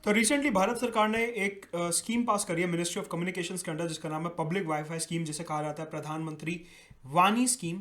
तो रिसेंटली भारत सरकार ने एक स्कीम पास करी है मिनिस्ट्री ऑफ कम्युनिकेशंस के अंडर, जिसका नाम है पब्लिक वाईफाई स्कीम, जिसे कहा जाता है प्रधानमंत्री वानी स्कीम।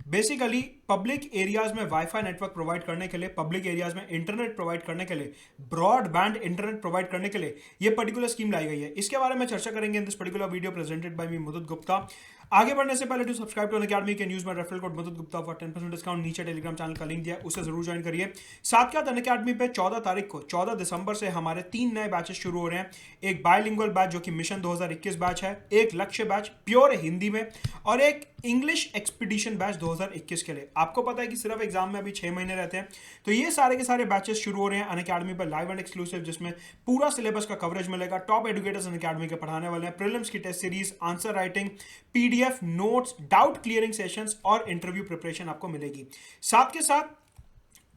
बेसिकली पब्लिक एरियाज में वाईफाई नेटवर्क प्रोवाइड करने के लिए, पब्लिक एरियाज में इंटरनेट प्रोवाइड करने के लिए, ब्रॉडबैंड इंटरनेट प्रोवाइड करने के लिए ये पर्टिकुलर स्कीम लाई गई है। इसके बारे में चर्चा करेंगे in this particular video presented by me Mudit Gupta. आगे बढ़ने से पहले to subscribe to Unacademy can use my referral code Mudit Gupta for 10% discount. नीचे टेलीग्राम चैनल का लिंक दिया है, उसे जरूर ज्वाइन करिए। साथ के साथ अनअकैडमी पे 14 तारीख को 14 दिसंबर से हमारे 3 नए बैचेस शुरू हो रहे हैं। एक बायलिंगुअल बैच जो कि मिशन 2021 बैच है, एक लक्ष्य बैच प्योर हिंदी में, और एक इंग्लिश एक्सपीडिशन बैच 2021 के लिए। आपको पता है कि सिर्फ एग्जाम में अभी 6 महीने रहते हैं, तो ये सारे के सारे बैचेस शुरू हो रहे हैं अनअकैडमी पर लाइव एंड एक्सक्लूसिव, जिसमें पूरा सिलेबस का कवरेज मिलेगा। टॉप एजुकेटर्स अनअकैडमी के पढ़ाने वाले हैं। प्रीलिम्स की test series, answer writing, PDF notes, doubt clearing sessions और इंटरव्यू प्रिपरेशन आपको मिलेगी। साथ के साथ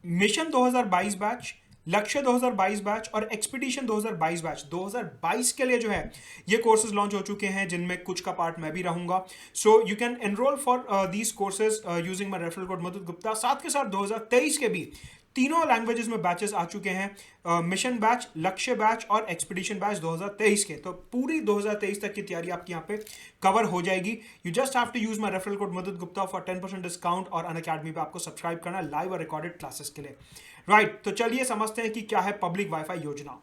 मिशन 2022 बैच, लक्ष्य 2022 बैच और एक्सपीडिशन 2022 बैच 2022 के लिए जो है ये कोर्सेज लॉन्च हो चुके हैं, जिनमें कुछ का पार्ट मैं भी रहूंगा। So you can enrol for these courses using my referral code Mudit Gupta. साथ के साथ 2023 के भी तीनों लैंग्वेजेस में बैचेस आ चुके हैं, मिशन बैच, लक्ष्य बैच और एक्सपीडिशन बैच 2023 के। तो पूरी 2023 तक की तैयारी आपकी यहाँ पे कवर हो जाएगी। You just have to use my referral code Madad Gupta for 10% discount, और अनअकैडमी पे आपको सब्सक्राइब करना है लाइव और रिकॉर्डेड क्लासेस के लिए। राइट, तो चलिए समझते हैं कि क्या है पब्लिक वाईफाई योजना।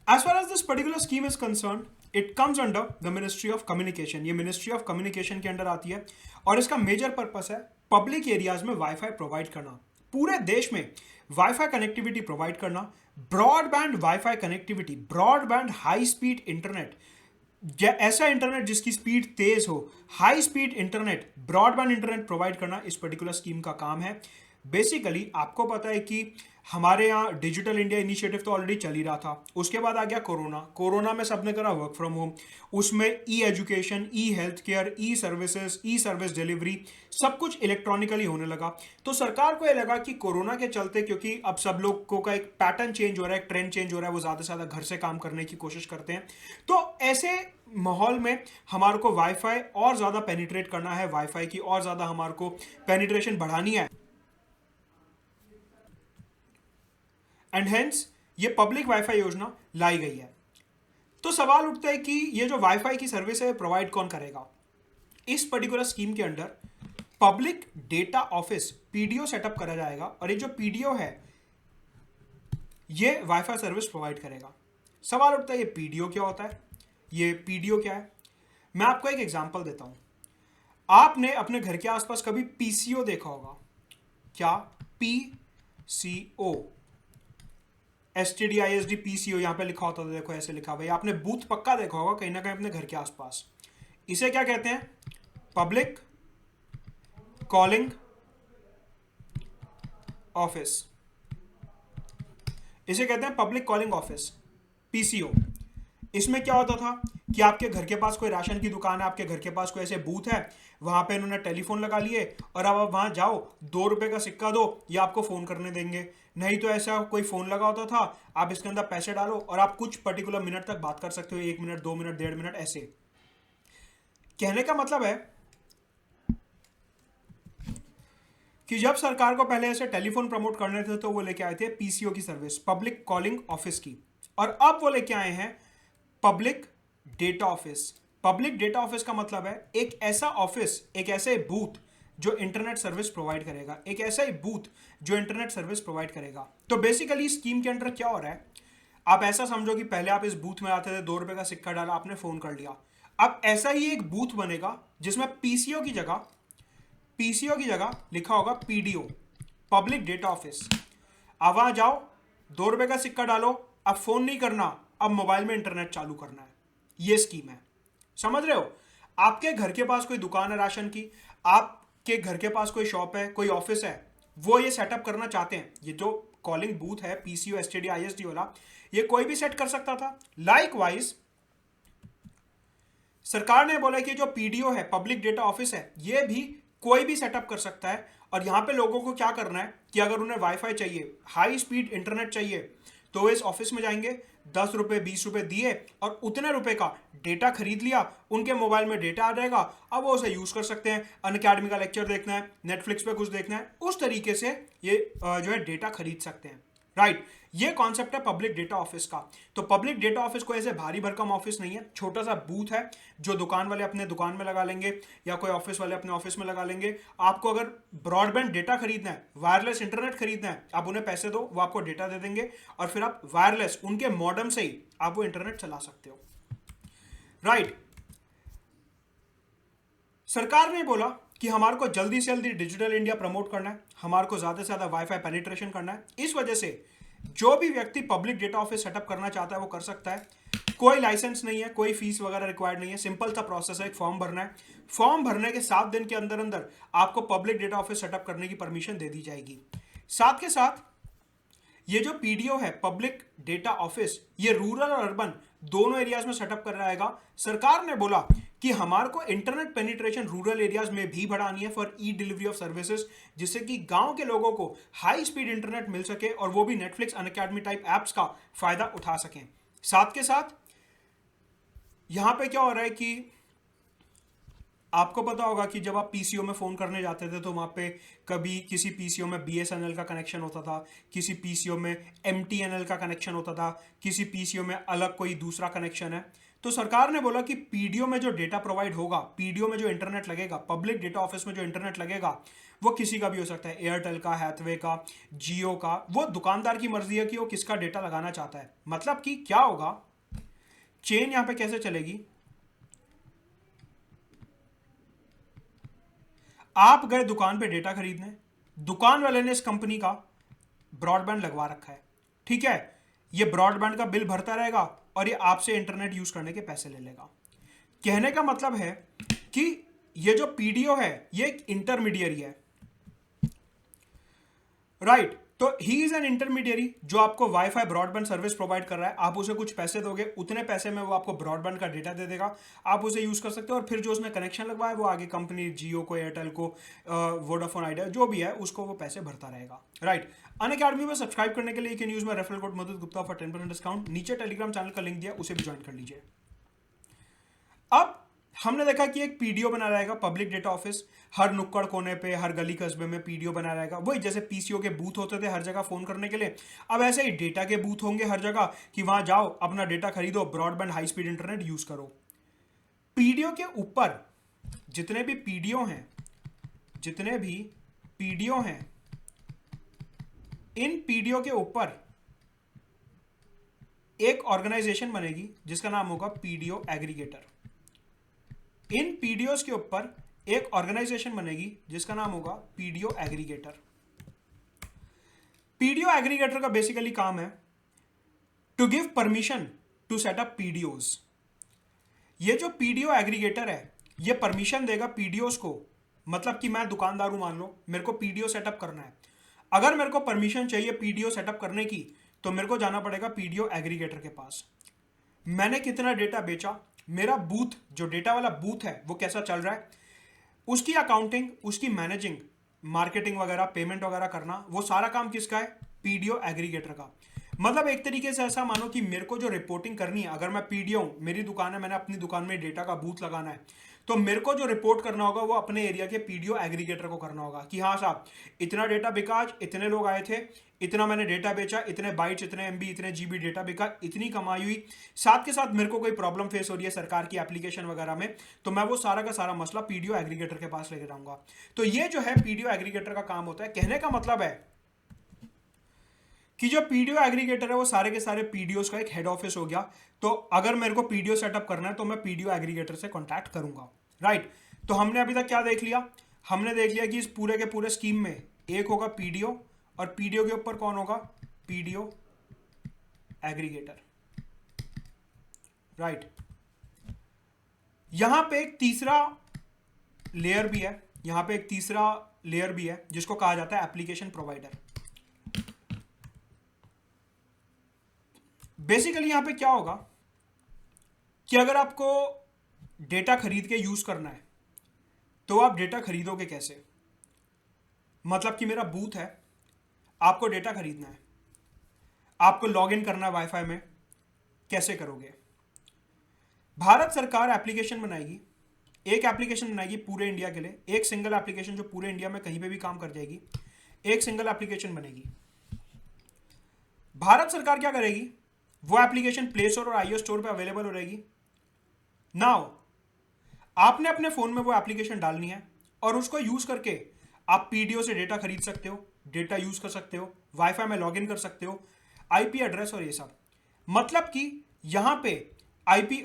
As far as this particular scheme is concerned, it comes under the Ministry of Communication। ये Ministry of Communication के अंडर आती है, और इसका मेजर पर्पस है पब्लिक एरियाज में वाईफाई प्रोवाइड करना, पूरे देश में वाईफाई कनेक्टिविटी प्रोवाइड करना, broadband wifi connectivity, broadband high speed internet, ऐसा इंटरनेट जिसकी स्पीड तेज हो, high speed internet, broadband internet provide करना इस पर्टिकुलर स्कीम का काम है। बेसिकली आपको पता है कि हमारे यहाँ डिजिटल इंडिया इनिशिएटिव तो ऑलरेडी चल ही रहा था, उसके बाद आ गया कोरोना। कोरोना में सबने करा वर्क फ्रॉम होम, उसमें ई एजुकेशन, ई हेल्थ केयर, ई सर्विसेज, ई सर्विस डिलीवरी, सब कुछ इलेक्ट्रॉनिकली होने लगा। तो सरकार को ये लगा कि कोरोना के चलते, क्योंकि अब सब लोगों का एक पैटर्न चेंज हो रहा है, एक ट्रेंड चेंज हो रहा है, वो ज़्यादा से ज़्यादा घर से काम करने की कोशिश करते हैं, तो ऐसे माहौल में हमारे को वाईफाई और ज़्यादा पेनिट्रेट करना है, वाईफाई की और ज़्यादा हमारे को पेनिट्रेशन बढ़ानी है, एंड हेंस ये पब्लिक वाईफाई योजना लाई गई है। तो सवाल उठता है कि ये जो वाईफाई की सर्विस है प्रोवाइड कौन करेगा। इस पर्टिकुलर स्कीम के under public data office PDO setup करा जाएगा, और ये जो पीडीओ है ये वाईफाई सर्विस प्रोवाइड करेगा। सवाल उठता है ये पीडीओ क्या होता है, ये पीडीओ क्या है। मैं आपको एक एग्जांपल देता हूं। आपने अपने घर के आसपास कभी पीसीओ देखा होगा क्या? पीसीओ, STDISD PCO यहां पे लिखा होता था, देखो ऐसे लिखा हुआ है। आपने बूथ पक्का देखा होगा कहीं ना कहीं अपने घर के आसपास। इसे क्या कहते हैं? Public calling office. इसे कहते हैं पब्लिक कॉलिंग ऑफिस, पीसीओ। इसमें क्या होता था कि आपके घर के पास कोई राशन की दुकान है, आपके घर के पास कोई ऐसे बूथ है, वहां पे इन्होंने टेलीफोन लगा लिए, और अब आप वहां जाओ, 2 रुपए का सिक्का दो, ये आपको फोन करने देंगे। नहीं तो ऐसा कोई फोन लगा होता था, आप इसके अंदर पैसे डालो और आप कुछ पर्टिकुलर मिनट तक बात कर सकते हो, 1 मिनट, 2 मिनट, 1.5 मिनट ऐसे। कहने का मतलब है कि जब सरकार को पहले ऐसे टेलीफोन प्रमोट करने थे तो वो लेके आए थे पीसीओ की सर्विस, पब्लिक कॉलिंग ऑफिस की, और अब वो लेके आए हैं public data office. Public data office का मतलब है एक ऐसा ऑफिस, एक ऐसे बूथ जो इंटरनेट सर्विस प्रोवाइड करेगा, एक ऐसा ही बूथ जो इंटरनेट सर्विस प्रोवाइड करेगा। तो बेसिकली स्कीम के अंडर क्या हो रहा है, आप ऐसा समझो कि पहले आप इस बूथ में आते थे, 2 रुपए का सिक्का डाला, आपने फोन कर लिया। अब ऐसा ही एक बूथ बनेगा जिसमें पीसीओ की जगह लिखा होगा पीडीओ, पब्लिक डेटा ऑफिस। अब वहां जाओ, 2 रुपए का सिक्का डालो, अब फोन नहीं करना, अब मोबाइल में इंटरनेट चालू करना है। ये स्कीम है, समझ रहे हो? आपके घर के पास कोई दुकान है राशन की, आपके घर के पास कोई शॉप है, कोई ऑफिस है, वो ये सेटअप करना चाहते हैं। ये जो कॉलिंग बूथ है पीसीओ एसटीडी आईएसडी वाला, ये कोई भी सेट कर सकता था। लाइकवाइज सरकार ने बोला कि जो पीडीओ है, पब्लिक डेटा ऑफिस है, ये भी कोई भी सेटअप कर सकता है। और यहां पे लोगों को क्या करना है कि अगर उन्हें वाईफाई चाहिए, हाई स्पीड इंटरनेट चाहिए, तो वो इस ऑफिस में जाएंगे, ₹10 ₹20 दिए और उतने रुपए का डेटा खरीद लिया, उनके मोबाइल में डेटा आ जाएगा, अब वो उसे यूज कर सकते हैं। अनअकैडमी का लेक्चर देखना है, नेटफ्लिक्स पे कुछ देखना है, उस तरीके से ये जो है डेटा खरीद सकते हैं। राइट, ये कॉन्सेप्ट है पब्लिक डेटा ऑफिस का। तो पब्लिक डेटा ऑफिस कोई ऐसे भारी भरकम ऑफिस नहीं है, छोटा सा बूथ है जो दुकान वाले अपने दुकान में लगा लेंगे या कोई ऑफिस वाले अपने ऑफिस में लगा लेंगे। आपको अगर ब्रॉडबैंड डेटा खरीदना है, वायरलेस इंटरनेट खरीदना है, आप उन्हें पैसे दो, वो आपको डेटा दे देंगे और फिर आप वायरलेस उनके मॉडेम से ही आप वो इंटरनेट चला सकते हो। राइट, सरकार ने बोला कि हमारे को जल्दी से जल्दी डिजिटल इंडिया प्रमोट करना है, हमारे को ज्यादा से ज्यादा वाईफाई पेनिट्रेशन करना है। इस वजह से जो भी व्यक्ति पब्लिक डेटा ऑफिस सेटअप करना चाहता है वो कर सकता है। कोई लाइसेंस नहीं है, कोई फीस वगैरह रिक्वायर्ड नहीं है, सिंपल सा प्रोसेस है, एक फॉर्म भरना है। फॉर्म भरने के 7 दिन के अंदर अंदर आपको पब्लिक डेटा ऑफिस सेटअप करने की परमिशन दे दी जाएगी। साथ के साथ ये जो पीडीओ है, पब्लिक डेटा ऑफिस, ये रूरल और अर्बन दोनों एरियाज में सेटअप कर रहेगा। सरकार ने बोला कि हमारे को इंटरनेट पेनिट्रेशन रूरल एरियाज में भी बढ़ानी है for E delivery of services, जिससे कि गांव के लोगों को हाई स्पीड इंटरनेट मिल सके और वो भी नेटफ्लिक्स, अनअकैडमी टाइप एप्स का फायदा उठा सकें। साथ के साथ यहां पे क्या हो रहा है कि आपको पता होगा कि जब आप पीसीओ में फोन करने जाते थे तो वहां पे कभी किसी पीसीओ में बीएसएनएल का कनेक्शन होता था, किसी पीसीओ में एमटीएनएल का कनेक्शन होता था, किसी पीसीओ में अलग कोई दूसरा कनेक्शन है। तो सरकार ने बोला कि पीडीओ में जो डेटा प्रोवाइड होगा, पीडीओ में जो इंटरनेट लगेगा, पब्लिक डेटा ऑफिस में जो इंटरनेट लगेगा, वो किसी का भी हो सकता है, एयरटेल का, हैथवे का, जियो का। वो दुकानदार की मर्जी है कि वो किसका डेटा लगाना चाहता है। मतलब कि क्या होगा, चेन यहां पे कैसे चलेगी, आप गए दुकान पे डेटा खरीदने, दुकान वाले ने इस कंपनी का ब्रॉडबैंड लगवा रखा है, ठीक है, ये ब्रॉडबैंड का बिल भरता रहेगा और ये आपसे इंटरनेट यूज करने के पैसे ले लेगा। कहने का मतलब है कि ये जो पीडीओ है ये एक इंटरमीडियरी है। राइट, तो ही इज एन इंटरमीडियरी जो आपको वाईफाई ब्रॉडबैंड सर्विस प्रोवाइड कर रहा है। आप उसे कुछ पैसे दोगे, उतने पैसे में वो आपको ब्रॉडबैंड का डेटा दे देगा, आप उसे यूज कर सकते हो और फिर जो उसने कनेक्शन लगवाया वो आगे कंपनी, जियो को, एयरटेल को, वोडाफोन आइडिया जो भी है उसको वो पैसे भरता रहेगा। राइट, अनअकैडमी में सब्सक्राइब करने के लिए can use my referral code Madhu Gupta for 10% discount. नीचे टेलीग्राम चैनल का लिंक दिया, उसे भी ज्वाइन कर लीजिए। अब हमने देखा कि एक पीडीओ बना रहेगा, पब्लिक डेटा ऑफिस, हर नुक्कड़ कोने पे, हर गली कस्बे में पीडीओ बना रहेगा। वही जैसे पीसीओ के बूथ होते थे हर जगह फोन करने के लिए, अब ऐसे ही डेटा के बूथ होंगे हर जगह कि वहां जाओ, अपना डेटा खरीदो, broadband high speed internet use करो। पीडीओ के ऊपर जितने भी पीडीओ हैं, जितने भी पीडीओ हैं, इन पीडीओ के ऊपर एक ऑर्गेनाइजेशन बनेगी जिसका नाम होगा पीडीओ एग्रीगेटर। इन पीडीओस के ऊपर एक ऑर्गेनाइजेशन बनेगी जिसका नाम होगा पीडीओ एग्रीगेटर। पीडीओ एग्रीगेटर का बेसिकली काम है to give permission to set up PDOs. ये जो पीडीओ एग्रीगेटर है ये परमिशन देगा पीडीओस को। मतलब कि मैं दुकानदार हूं, मान लो मेरे को पीडीओ सेटअप करना है, अगर मेरे को परमिशन चाहिए पीडीओ सेटअप करने की तो मेरे को जाना पड़ेगा पीडीओ एग्रीगेटर के पास। मैंने कितना डेटा बेचा, मेरा बूथ, जो डेटा वाला बूथ है वो कैसा चल रहा है, उसकी अकाउंटिंग, उसकी मैनेजिंग, मार्केटिंग वगैरह, पेमेंट वगैरह करना, वो सारा काम किसका है, पीडीओ एग्रीगेटर का। मतलब एक तरीके से ऐसा मानो कि मेरे को जो रिपोर्टिंग करनी है, अगर मैं पीडीओ हूं, मेरी दुकान है, मैंने अपनी दुकान में डेटा का बूथ लगाना है, तो मेरे को जो रिपोर्ट करना होगा वो अपने एरिया के पीडीओ एग्रीगेटर को करना होगा कि हाँ साहब इतना डेटा बिका आज, इतने लोग आए थे, इतना मैंने डेटा बेचा, इतने बाइट्स, इतने एमबी, इतने जीबी डेटा बिका, इतनी कमाई हुई। साथ के साथ मेरे को कोई प्रॉब्लम फेस हो रही है सरकार की एप्लीकेशन वगैरह में, तो मैं वो सारा का सारा मसला पीडीओ एग्रीगेटर के पास लेके जाऊंगा। तो ये जो है पीडीओ एग्रीगेटर का काम होता है। कहने का मतलब है कि जो पीडीओ एग्रीगेटर है वो सारे के सारे पीडीओस का एक हेड ऑफिस हो गया। तो अगर मेरे को पीडीओ सेटअप करना है तो मैं पीडीओ एग्रीगेटर से कॉन्टैक्ट करूंगा। राइट, तो हमने अभी तक क्या देख लिया, हमने देख लिया कि इस पूरे के पूरे स्कीम में एक होगा पीडीओ और पीडीओ के ऊपर कौन होगा, पीडीओ एग्रीगेटर। राइट, यहां पे एक तीसरा लेयर भी है, यहां पे एक तीसरा लेयर भी है जिसको कहा जाता है एप्लीकेशन प्रोवाइडर। बेसिकली यहां पे क्या होगा कि अगर आपको डेटा खरीद के यूज करना है तो आप डेटा खरीदोगे कैसे। मतलब कि मेरा बूथ है, आपको डेटा खरीदना है, आपको लॉग इन करना है वाईफाई में, कैसे करोगे? भारत सरकार एप्लीकेशन बनाएगी, एक एप्लीकेशन बनाएगी पूरे इंडिया के लिए, एक सिंगल एप्लीकेशन जो पूरे इंडिया में कहीं पे भी काम कर जाएगी, एक सिंगल एप्लीकेशन बनेगी। भारत सरकार क्या करेगी, वो एप्लीकेशन प्ले स्टोर और आईओएस स्टोर पे अवेलेबल हो रहेगी। नाउ आपने अपने फोन में वो एप्लीकेशन डालनी है और उसको यूज करके आप पीडीओ से डेटा खरीद सकते हो, डेटा यूज कर सकते हो, वाईफाई में लॉगिन कर सकते हो, आईपी एड्रेस और ये सब। मतलब कि यहां पे आईपी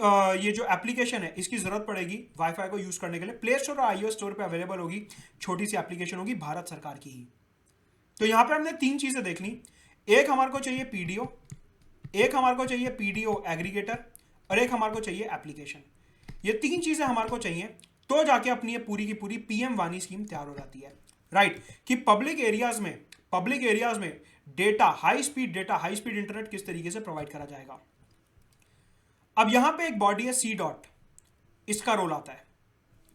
ये जो एप्लीकेशन है इसकी जरूरत पड़ेगी वाईफाई को यूज करने के लिए, प्ले स्टोर और आईओएस स्टोर पे अवेलेबल होगी, छोटी सी एप्लीकेशन होगी भारत सरकार की ही। तो यहां पे हमने तीन चीजें देख ली, एक हमारे को चाहिए पीडीओ, एक हमारे को चाहिए पीडीओ एग्रीगेटर और एक हमारे को चाहिए एप्लीकेशन। ये तीन चीजें हमारे को चाहिए तो जाके अपनी ये पूरी की पूरी पीएम वानी स्कीम तैयार हो जाती है, राइट। कि पब्लिक एरियाज में डेटा, हाई स्पीड इंटरनेट किस तरीके से प्रोवाइड करा जाएगा। अब यहां पे एक बॉडी है सी डॉट, इसका रोल आता है,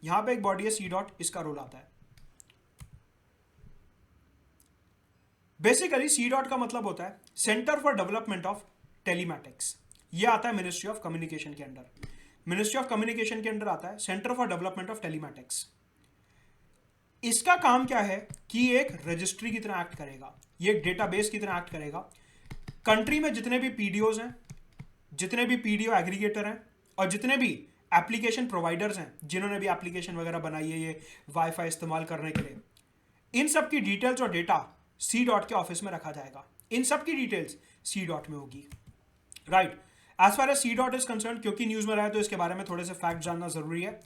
यहां पे एक बॉडी है सी डॉट, इसका रोल आता है। बेसिकली सी डॉट का मतलब होता है centre for development of telematics. ये आता है मिनिस्ट्री ऑफ कम्युनिकेशन के अंडर, मिनिस्ट्री ऑफ कम्युनिकेशन के अंडर आता है centre for development of telematics. इसका काम क्या है कि एक रजिस्ट्री की तरह एक्ट करेगा, ये एक डेटाबेस की तरह एक्ट करेगा। कंट्री में जितने भी पीडीओज हैं, जितने भी पीडीओ एग्रीगेटर हैं और जितने भी एप्लीकेशन प्रोवाइडर्स हैं जिन्होंने भी एप्लीकेशन वगैरह बनाई है ये वाईफाई इस्तेमाल करने के लिए, इन सब की डिटेल्स और डेटा सी डॉट के ऑफिस में रखा जाएगा। इन सब की डिटेल्स सी डॉट में होगी, right. As far as C dot is concern, क्योंकि न्यूज में रहा है तो इसके बारे में थोड़े से फैक्ट जानना जरूरी है।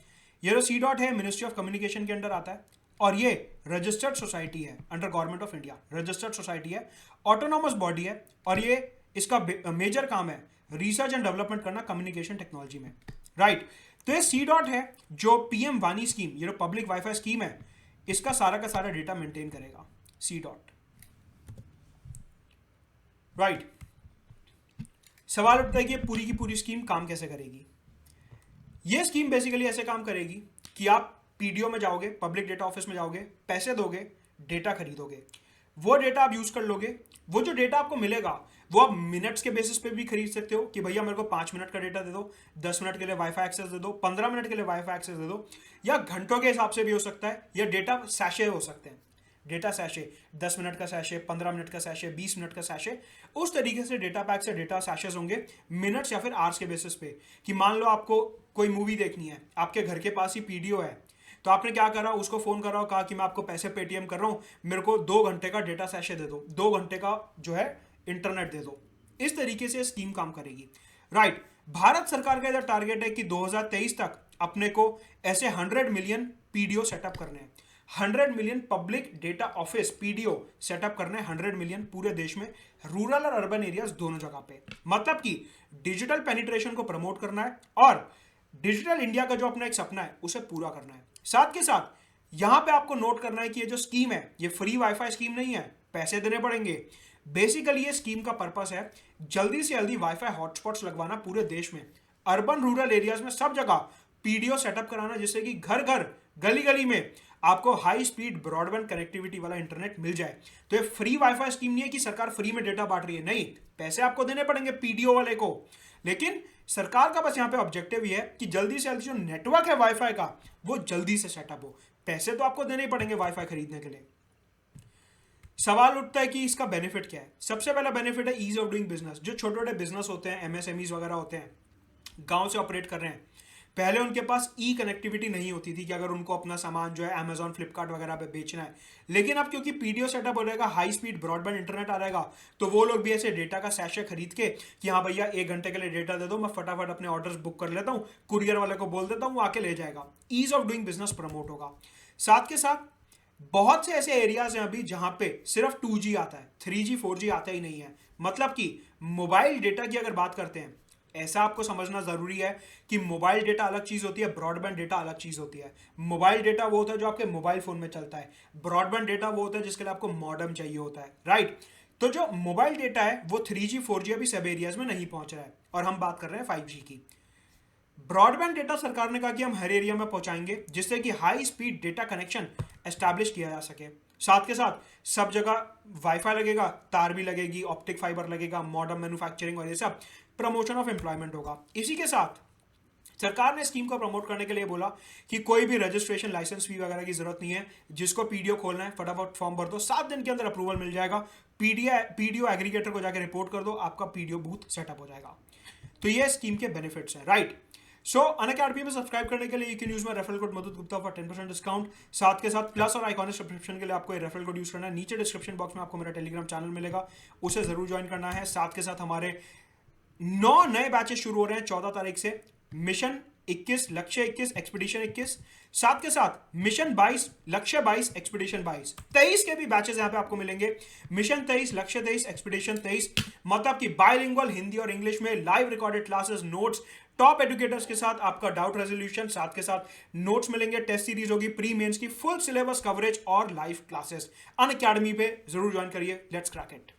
ये जो सी डॉट है मिनिस्ट्री ऑफ कम्युनिकेशन के अंडर आता है और ये रजिस्टर्ड सोसाइटी है under government of India, registered society है, ऑटोनॉमस बॉडी है और ये इसका मेजर काम है रिसर्च एंड डेवलपमेंट करना कम्युनिकेशन टेक्नोलॉजी में, राइट। तो ये सी डॉट है जो पीएम वानी स्कीम, ये जो पब्लिक वाईफाई स्कीम है, इसका सारा का सारा डेटा मेंटेन करेगा सी डॉट, राइट। सवाल उठता है कि पूरी की पूरी स्कीम काम कैसे करेगी। ये स्कीम बेसिकली ऐसे काम करेगी कि आप पीडीओ में जाओगे, पब्लिक डेटा ऑफिस में जाओगे, पैसे दोगे, डेटा खरीदोगे, वो डेटा आप यूज कर लोगे। वो जो डेटा आपको मिलेगा वो आप मिनट्स के बेसिस पे भी खरीद सकते हो कि भैया मेरे को 5 मिनट का डेटा दे दो, 10 मिनट के लिए वाईफाई एक्सेस दे दो, 15 मिनट के लिए वाईफाई एक्सेस दे दो, या घंटों के हिसाब से भी हो सकता है, या डेटा सैशे हो सकते हैं, डेटा सैशे 10 मिनट का सैशे, 15 मिनट का सैशे, 20 मिनट का सैशे, उस तरीके से डेटा पैक से डेटा सैशेस होंगे मिनट्स या फिर आवर्स के बेसिस पे। कि मान लो आपको कोई मूवी देखनी है, आपके घर के पास ही पीडीओ है, तो आपने क्या करा, उसको फोन करा और कहा कि मैं आपको पैसे पेटीएम कर रहा हूं, मेरे को 2 घंटे का डेटा सैशे दे दो, 2 घंटे का जो है इंटरनेट दे दो। इस तरीके से स्कीम काम करेगी, राइट। भारत सरकार का इधर टारगेट है कि 2023 तक अपने को ऐसे 100 मिलियन पीडीओ सेटअप करने हैं, 100 million public data office PDO setup करने, 100 मिलियन पूरे देश में, रूरल और अर्बन एरियाज दोनों जगह पे। मतलब कि डिजिटल पेनिट्रेशन को प्रमोट करना है और डिजिटल इंडिया का जो अपना एक सपना है उसे पूरा करना है। साथ के साथ यहां पे आपको नोट करना है कि ये जो स्कीम है ये फ्री वाईफाई स्कीम नहीं है, पैसे देने पड़ेंगे। बेसिकली ये स्कीम का पर्पस है जल्दी से जल्दी वाईफाई हॉटस्पॉट्स लगवाना पूरे देश में, अर्बन रूरल एरियाज में सब जगह पीडीओ सेटअप कराना, जिससे कि घर घर गली गली में आपको हाई स्पीड ब्रॉडबैंड कनेक्टिविटी वाला इंटरनेट मिल जाए। तो ये फ्री वाईफाई स्कीम नहीं है कि सरकार फ्री में डेटा बांट रही है, नहीं, पैसे आपको देने पड़ेंगे पीडीओ वाले को। लेकिन सरकार का बस यहाँ पे ऑब्जेक्टिव ये है कि जल्दी से जल्दी जो नेटवर्क है वाईफाई का वो जल्दी से सेटअप हो। पैसे तो आपको देने ही पड़ेंगे वाईफाई खरीदने के लिए। सवाल उठता है कि इसका बेनिफिट क्या है। सबसे पहला बेनिफिट है ईज ऑफ डूइंग बिजनेस। जो छोटे छोटे बिजनेस होते हैं, एमएसएमईज वगैरह होते हैं, गांव से ऑपरेट कर रहे हैं, पहले उनके पास ई कनेक्टिविटी नहीं होती थी कि अगर उनको अपना सामान जो है अमेजॉन, फ्लिपकार्ट वगैरह पे बेचना है। लेकिन अब क्योंकि पीडीओ सेटअप हो जाएगा, हाई स्पीड ब्रॉडबैंड इंटरनेट आ जाएगा, तो वो लोग भी ऐसे डेटा का सैशे खरीद के कि हाँ भैया 1 घंटे के लिए डेटा दे दो, मैं फटाफट अपने ऑर्डर्स बुक कर लेता हूँ, कुरियर वाले को बोल देता हूँ, वो आके ले जाएगा। Ease of doing business promote होगा। साथ के साथ बहुत से ऐसे एरियाज हैं अभी जहां पे सिर्फ 2G आता है, 3G 4G आता ही नहीं है। मतलब कि मोबाइल डेटा की अगर बात करते हैं, ऐसा आपको समझना जरूरी है कि मोबाइल डेटा अलग चीज होती है, ब्रॉडबैंड डेटा अलग चीज होती है। मोबाइल डेटा वो होता है जो आपके मोबाइल फोन में चलता है, ब्रॉडबैंड डेटा वो होता है जिसके लिए आपको मॉडेम चाहिए होता है, राइट। तो जो मोबाइल डेटा है वो 3G 4G अभी सब एरियाज में नहीं पहुंच रहा है और हम बात कर रहे हैं 5G की। ब्रॉडबैंड डेटा सरकार ने कहा कि हम हर एरिया में पहुंचाएंगे, जिससे कि high speed data connection establish किया जा सके। साथ के साथ सब जगह वाईफाई लगेगा, तार भी लगेगी, ऑप्टिक फाइबर लगेगा, मॉडर्न मैन्युफैक्चरिंग और ये सब, प्रमोशन ऑफ एम्प्लॉयमेंट होगा। इसी के साथ सरकार ने स्कीम को प्रमोट करने के लिए बोला कि कोई भी रजिस्ट्रेशन लाइसेंस फी वगैरह की जरूरत नहीं है, जिसको पीडीओ खोलना है फटाफट फॉर्म भर दो, 7 दिन के अंदर अप्रूवल मिल जाएगा। पीडीओ एग्रीगेटर को जाकर रिपोर्ट कर दो, आपका पीडीओ बूथ सेटअप हो जाएगा। तो ये स्कीम के बेनिफिट्स हैं, राइट। सो अनअकैडमी में सब्सक्राइब करने के लिए you can use my referral code Madhu Gupta for 10% discount. साथ के साथ प्लस और आइकॉनिक सब्सक्रिप्शन के लिए आपको ये रेफरल कोड यूज करना है। नीचे डिस्क्रिप्शन बॉक्स में आपको मेरा टेलीग्राम चैनल मिलेगा, उसे जरूर ज्वाइन करना है। साथ के साथ हमारे 9 नए बैचेस शुरू हो रहे हैं 14 तारीख से। मिशन 21, लक्ष्य 21, एक्सपीडिशन 21, साथ के साथ मिशन 22, लक्ष्य 22, एक्सपीडिशन 22, 23 के भी बैचेस यहां पे आपको मिलेंगे। मिशन 23, लक्ष्य 23, एक्सपीडिशन 23, मतलब कि बायलिंगुअल हिंदी और इंग्लिश में live recorded classes, notes, top educators के साथ आपका डाउट रेजोल्यूशन, साथ के साथ नोट्स मिलेंगे, टेस्ट सीरीज होगी, प्री मेंस की फुल सिलेबस कवरेज और लाइव क्लासेस। अनअकैडमी पे जरूर ज्वाइन करिए। Let's crack it.